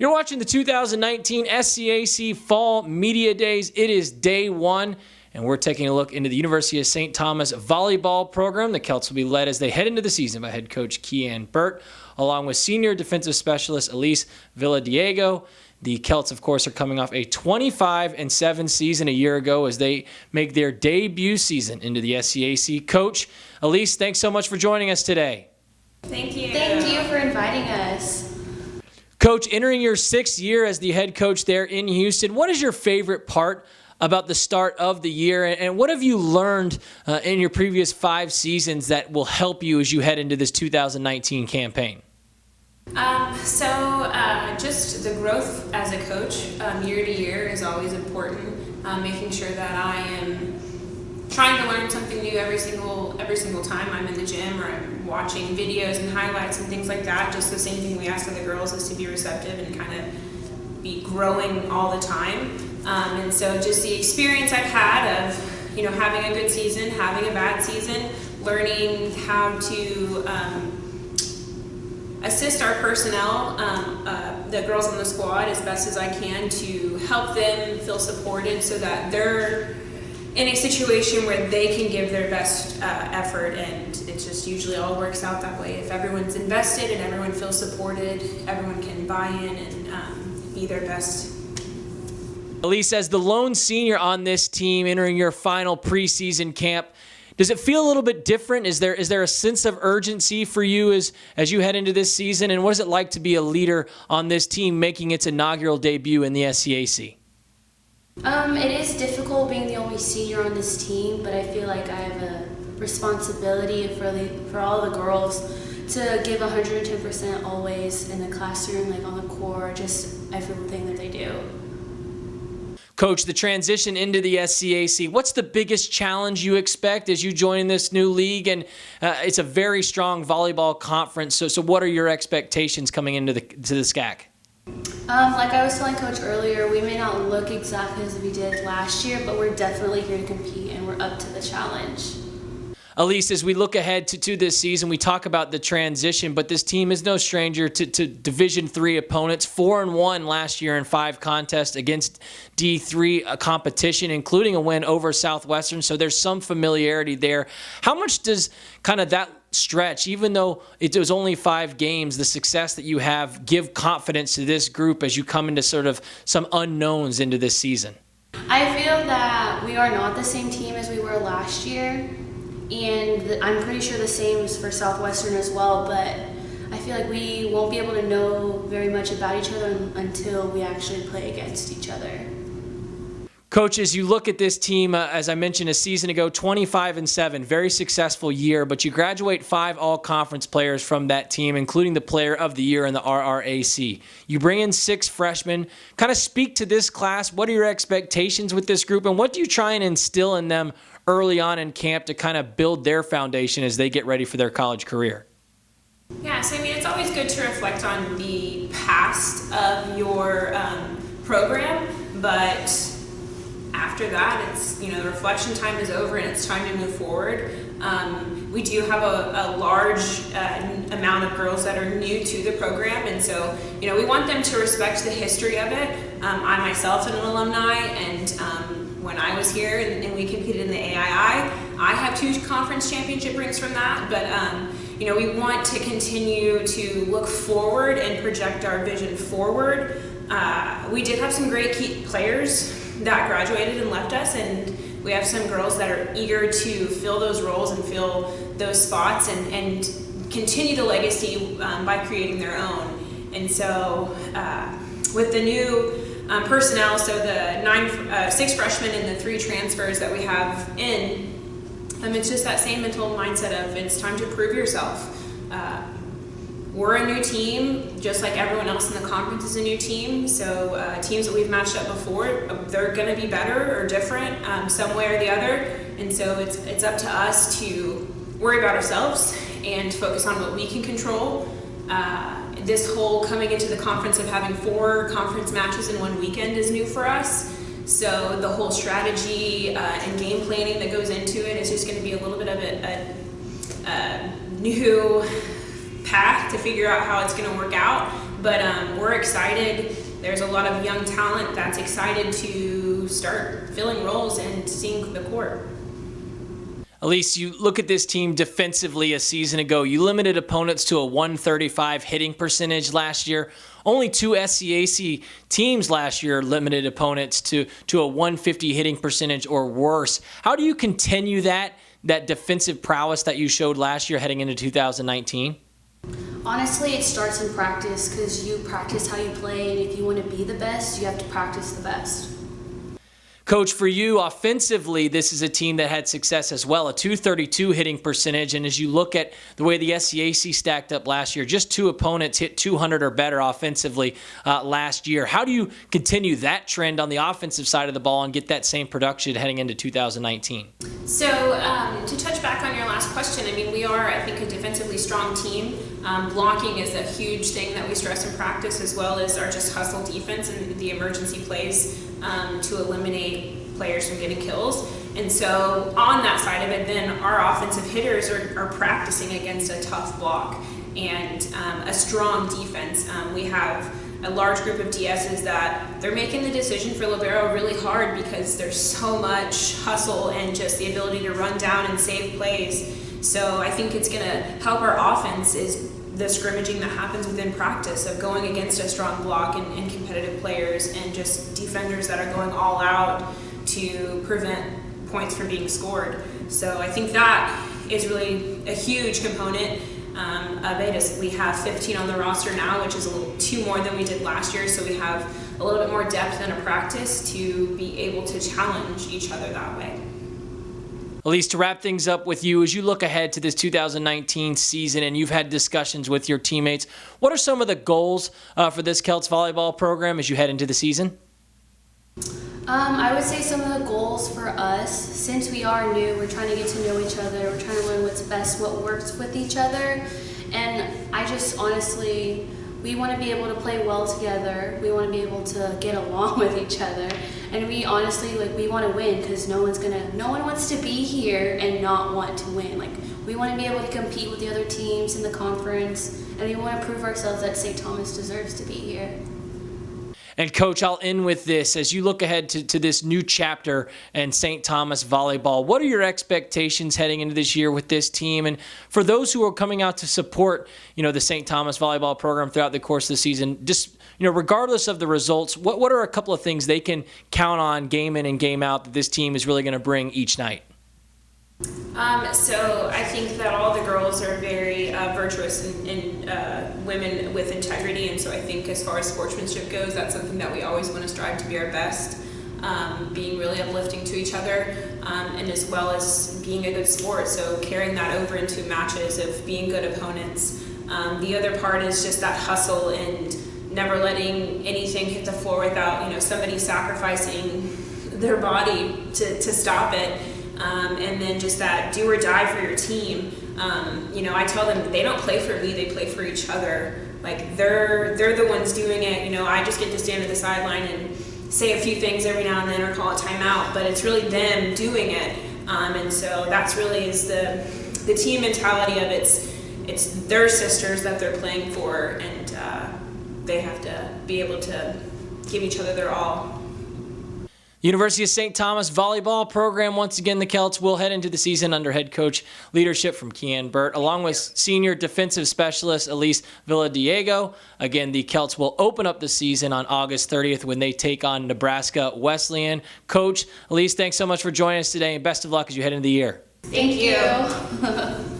You're watching the 2019 SCAC Fall Media Days. It is day one, and we're taking a look into the University of St. Thomas volleyball program. The Celts will be led as they head into the season by head coach Keanne Burt, along with senior defensive specialist Alysse Villadiego. The Celts, of course, are coming off a 25-7 season a year ago as they make their debut season into the SCAC. Coach, Alysse, thanks so much for joining us today. Thank you. Thank you for inviting us. Coach, entering your sixth year as the head coach there in Houston, what is your favorite part about the start of the year, and what have you learned in your previous 5 seasons that will help you as you head into this 2019 campaign? Just the growth as a coach year to year is always important. Making sure that I am trying to learn something new every single time I'm in the gym or I'm watching videos and highlights and things like that. Just the same thing we ask of the girls is to be receptive and kind of be growing all the time. And so just the experience I've had of, having a good season, having a bad season, learning how to assist our personnel, the girls on the squad, as best as I can to help them feel supported so that they're in a situation where they can give their best effort, and it just usually all works out that way. If everyone's invested and everyone feels supported, everyone can buy in and be their best. Alysse, as the lone senior on this team entering your final preseason camp, does it feel a little bit different? Is there a sense of urgency for you as you head into this season? And what is it like to be a leader on this team making its inaugural debut in the SCAC? It is difficult being the only senior on this team, but I feel like I have a responsibility for all the girls to give 110% always in the classroom, like on the court, just everything that they do. Coach, the transition into the SCAC, what's the biggest challenge you expect as you join this new league? And it's a very strong volleyball conference, so what are your expectations coming into the SCAC? Like I was telling Coach earlier, we may not look exactly as we did last year, but we're definitely here to compete and we're up to the challenge. Alysse, as we look ahead to this season, we talk about the transition, but this team is no stranger to Division III opponents. 4-1 last year in 5 contests against D3 competition, including a win over Southwestern, so there's some familiarity there. How much does kind of that stretch, even though it was only 5 games, the success that you have give confidence to this group as you come into sort of some unknowns into this season? I feel that we are not the same team as we were last year. And I'm pretty sure the same is for Southwestern as well, but I feel like we won't be able to know very much about each other until we actually play against each other. Coach, as you look at this team, as I mentioned a season ago, 25-7, very successful year, but you graduate 5 all-conference players from that team, including the player of the year in the RRAC. You bring in 6 freshmen. Kind of speak to this class. What are your expectations with this group, and what do you try and instill in them early on in camp to kind of build their foundation as they get ready for their college career? Yeah, so it's always good to reflect on the past of your program, but after that, it's the reflection time is over and it's time to move forward. We do have a large amount of girls that are new to the program, and so we want them to respect the history of it. I myself am an alumni, and when I was here and we competed in the AII, I have 2 conference championship rings from that, but we want to continue to look forward and project our vision forward. We did have some great key players that graduated and left us, and we have some girls that are eager to fill those roles and fill those spots and continue the legacy by creating their own. And so with the new personnel, so the 6 freshmen and the 3 transfers that we have in, it's just that same mental mindset of it's time to prove yourself. We're a new team, just like everyone else in the conference is a new team. So teams that we've matched up before, they're going to be better or different some way or the other. And so it's up to us to worry about ourselves and focus on what we can control. This whole coming into the conference of having 4 conference matches in one weekend is new for us. So the whole strategy and game planning that goes into it is just going to be a little bit of a new path to figure out how it's going to work out. But we're excited. There's a lot of young talent that's excited to start filling roles and seeing the court. Alysse, you look at this team defensively a season ago. You limited opponents to a 135 hitting percentage last year. Only 2 SCAC teams last year limited opponents to a 150 hitting percentage or worse. How do you continue that defensive prowess that you showed last year heading into 2019? Honestly, it starts in practice because you practice how you play, and if you want to be the best, you have to practice the best. Coach, for you, offensively, this is a team that had success as well, a 232 hitting percentage. And as you look at the way the SCAC stacked up last year, just 2 opponents hit 200 or better offensively last year. How do you continue that trend on the offensive side of the ball and get that same production heading into 2019? So to touch back on your last question, I mean, we are, I think, a defensively strong team. Blocking is a huge thing that we stress in practice, as well as our just hustle defense and the emergency plays to eliminate players from getting kills. And so on that side of it, then our offensive hitters are practicing against a tough block and a strong defense. We have a large group of DSs that they're making the decision for libero really hard because there's so much hustle and just the ability to run down and save plays. So I think it's going to help our offense is the scrimmaging that happens within practice of going against a strong block and competitive players and just defenders that are going all out to prevent points from being scored. So I think that is really a huge component of it. Is we have 15 on the roster now, which is a little 2 more than we did last year. So we have a little bit more depth in a practice to be able to challenge each other that way. Alysse, to wrap things up with you, as you look ahead to this 2019 season and you've had discussions with your teammates, what are some of the goals for this Celts volleyball program as you head into the season? I would say some of the goals for us, since we are new, we're trying to get to know each other, we're trying to learn what's best, what works with each other, and I just honestly, we want to be able to play well together, we want to be able to get along with each other, and we honestly, we want to win because no one wants to be here and not want to win. We want to be able to compete with the other teams in the conference, and we want to prove ourselves that St. Thomas deserves to be here. And Coach, I'll end with this. As you look ahead to this new chapter in St. Thomas volleyball, what are your expectations heading into this year with this team? And for those who are coming out to support, the St. Thomas volleyball program throughout the course of the season, just, regardless of the results, what are a couple of things they can count on game in and game out that this team is really going to bring each night? So I think that all the girls are very virtuous and women with integrity, and so I think as far as sportsmanship goes, that's something that we always want to strive to be our best, being really uplifting to each other, and as well as being a good sport, so carrying that over into matches of being good opponents. The other part is just that hustle and never letting anything hit the floor without somebody sacrificing their body to stop it. And then just that do or die for your team. I tell them they don't play for me, they play for each other. They're the ones doing it. I just get to stand at the sideline and say a few things every now and then or call a timeout, but it's really them doing it. And so that's really is the team mentality of it's their sisters that they're playing for, and they have to be able to give each other their all. University of St. Thomas volleyball program. Once again, the Celts will head into the season under head coach leadership from Keanne Burt, along with senior defensive specialist Alysse Villadiego. Again, the Celts will open up the season on August 30th when they take on Nebraska Wesleyan. Coach, Alysse, thanks so much for joining us today, and best of luck as you head into the year. Thank you.